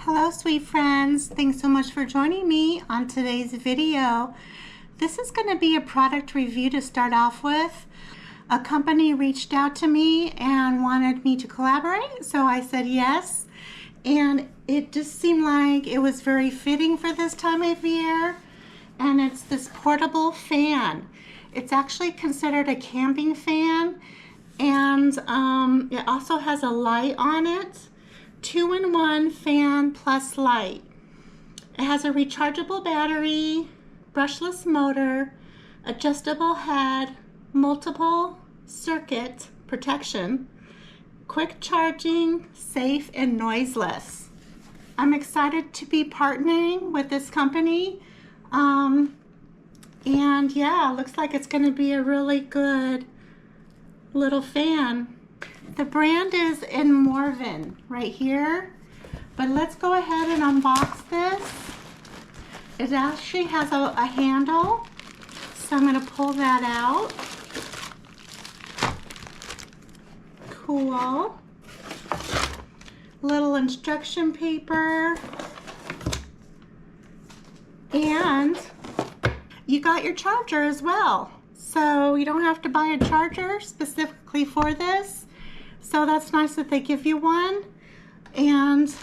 Hello sweet friends, thanks so much for joining me on today's video. This is going to be a product review to start off with. A company reached out to me and wanted me to collaborate, so I said yes, and it just seemed like it was very fitting for this time of year. And it's this portable fan. It's actually considered a camping fan, and it also has a light on it. 2-in-1 fan plus light. It has a rechargeable battery, brushless motor, adjustable head, multiple circuit protection, quick charging, safe and noiseless. I'm excited to be partnering with this company, and yeah, looks like it's going to be a really good little fan. The brand is INMORVEN right here, but let's go ahead and unbox this. It actually has a handle, so I'm going to pull that out. Cool. Little instruction paper, and you got your charger as well, so you don't have to buy a charger specifically for this. So that's nice that they give you one. And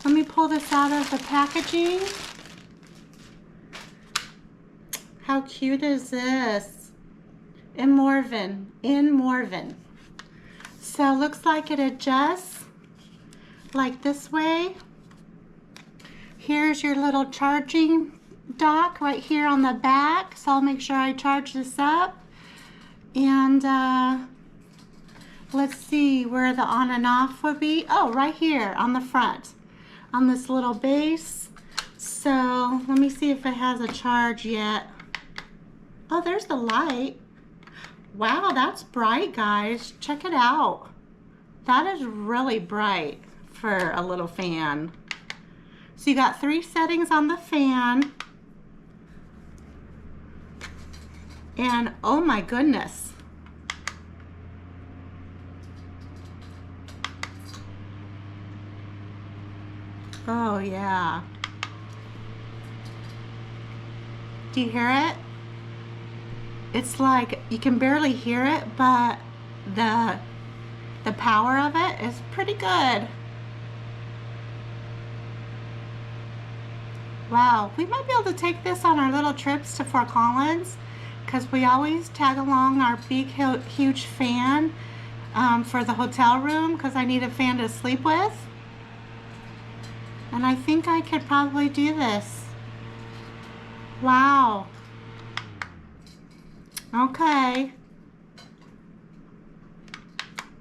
let me pull this out of the packaging. How cute is this? INMORVEN. So it looks like it adjusts like this way. Here's your little charging dock right here on the back. So I'll make sure I charge this up. And let's see where the on and off would be. Oh, right here on the front, on this little base. So let me see if it has a charge yet. Oh, there's the light. Wow, that's bright, guys. Check it out. That is really bright for a little fan. So you got 3 settings on the fan. And oh my goodness. Oh yeah. Do you hear it? It's like you can barely hear it, but the power of it is pretty good. Wow, we might be able to take this on our little trips to Fort Collins, because we always tag along our big huge fan for the hotel room, because I need a fan to sleep with. And I think I could probably do this. Wow. Okay.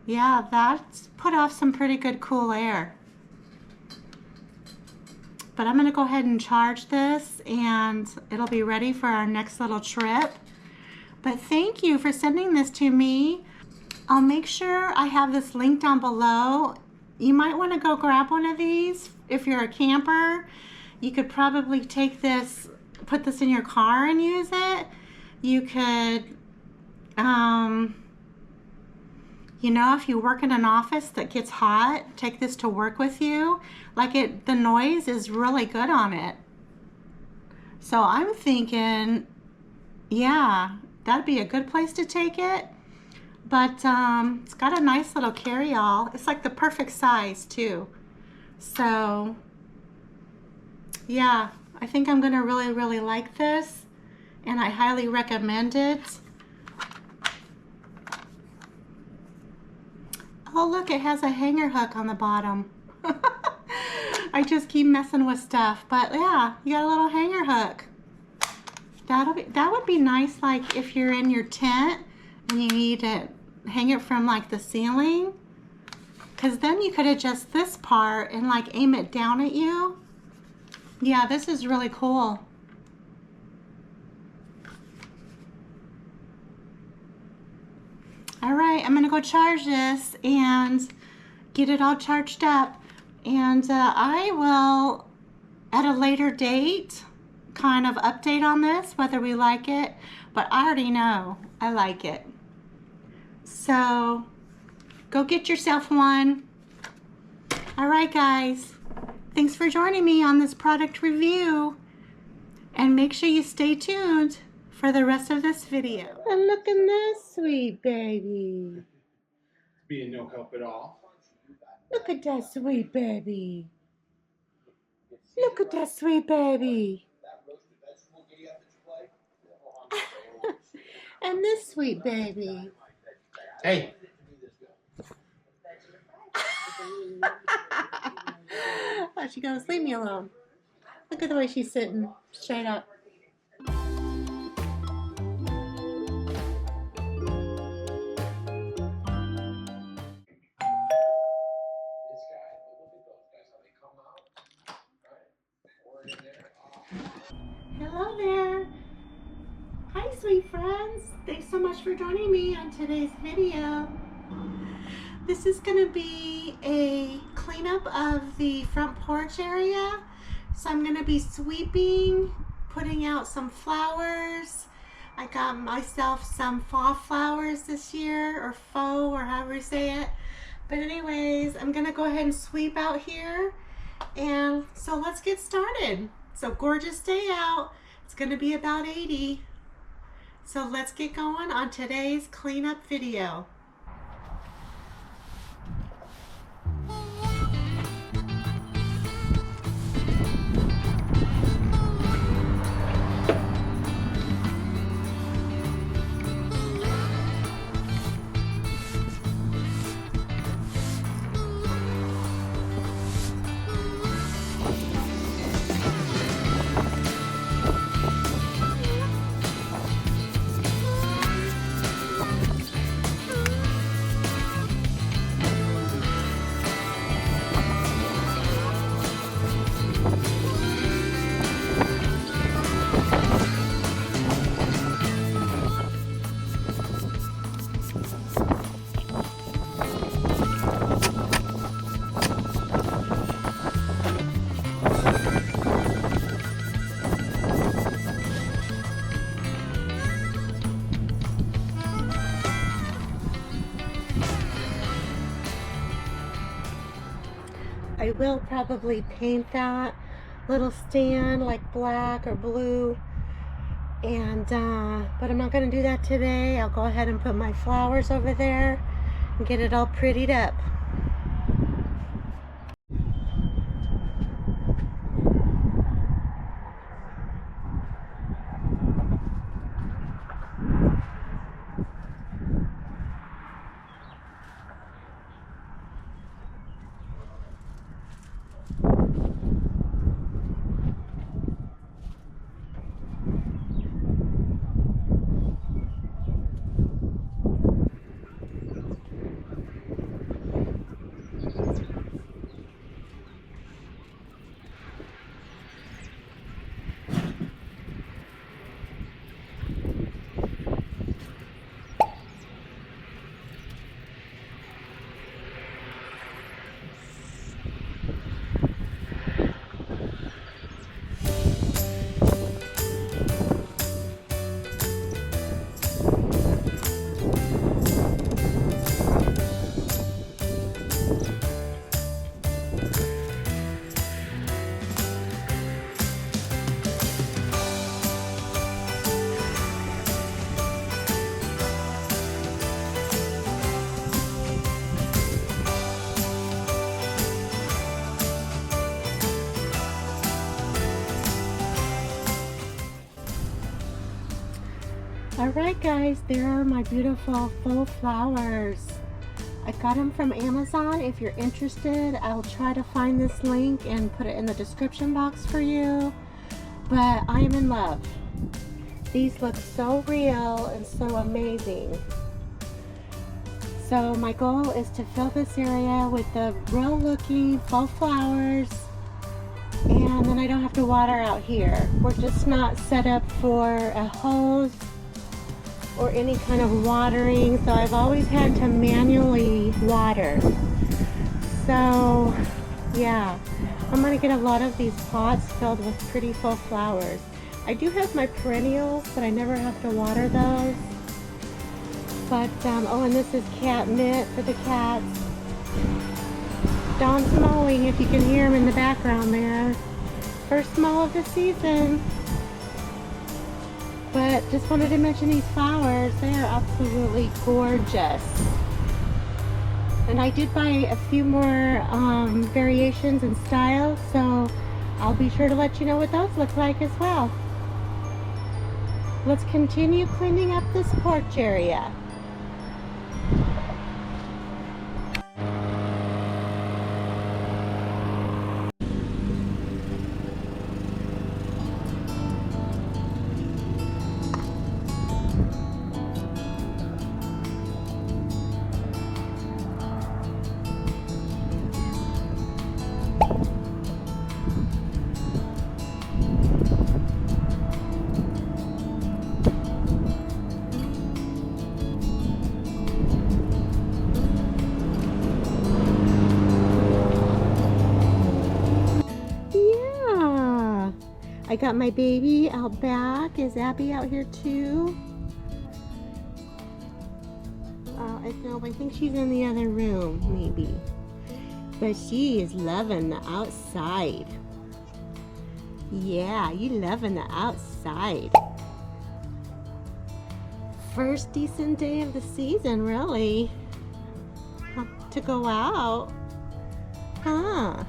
Yeah, that's put off some pretty good cool air. But I'm going to go ahead and charge this, and it'll be ready for our next little trip. But thank you for sending this to me. I'll make sure I have this link down below. You might want to go grab one of these. If you're a camper, you could probably take this, put this in your car and use it. You could, you know, if you work in an office that gets hot, take this to work with you. Like the noise is really good on it. So I'm thinking, yeah, that'd be a good place to take it. But it's got a nice little carry-all. It's like the perfect size too. So yeah, I think I'm gonna really like this, and I highly recommend it. Oh look, it has a hanger hook on the bottom. I just keep messing with stuff, but yeah, you got a little hanger hook. That would be nice, like if you're in your tent and you need to hang it from like the ceiling, because then you could adjust this part and like aim it down at you. Yeah, this is really cool. All right, I'm gonna go charge this and get it all charged up, and I will at a later date kind of update on this, whether we like it, but I already know I like it. So go get yourself one. All right, guys. Thanks for joining me on this product review. And make sure you stay tuned for the rest of this video. And look at this sweet baby. Being no help at all. Look at that sweet baby. Look at that sweet baby. And this sweet baby. Hey. Oh, she goes, leave me alone. Look at the way she's sitting straight up. Hello there. Hi, sweet friends. Thanks so much for joining me on today's video. This is going to be a cleanup of the front porch area. So I'm going to be sweeping, putting out some flowers. I got myself some fall flowers this year, or faux, or however you say it. But anyways, I'm going to go ahead and sweep out here. And so let's get started. So gorgeous day out. It's going to be about 80. So let's get going on today's cleanup video. I will probably paint that little stand like black or blue, and but I'm not going to do that today. I'll go ahead and put my flowers over there and get it all prettied up. Alright guys, there are my beautiful faux flowers. I got them from Amazon. If you're interested, I'll try to find this link and put it in the description box for you. But I am in love. These look so real and so amazing. So my goal is to fill this area with the real looking faux flowers, and then I don't have to water out here. We're just not set up for a hose or any kind of watering, so I've always had to manually water. So yeah, I'm gonna get a lot of these pots filled with pretty faux flowers. I do have my perennials, but I never have to water those. But oh, and this is catnip for the cats. Don's mowing, if you can hear him in the background there. First mow of the season. But just wanted to mention these flowers. They are absolutely gorgeous. And I did buy a few more variations and styles, so I'll be sure to let you know what those look like as well. Let's continue cleaning up this porch area. I got my baby out back. Is Abby out here too? I think she's in the other room, maybe. But she is loving the outside. Yeah, you loving the outside. First decent day of the season, really. To go out. Huh.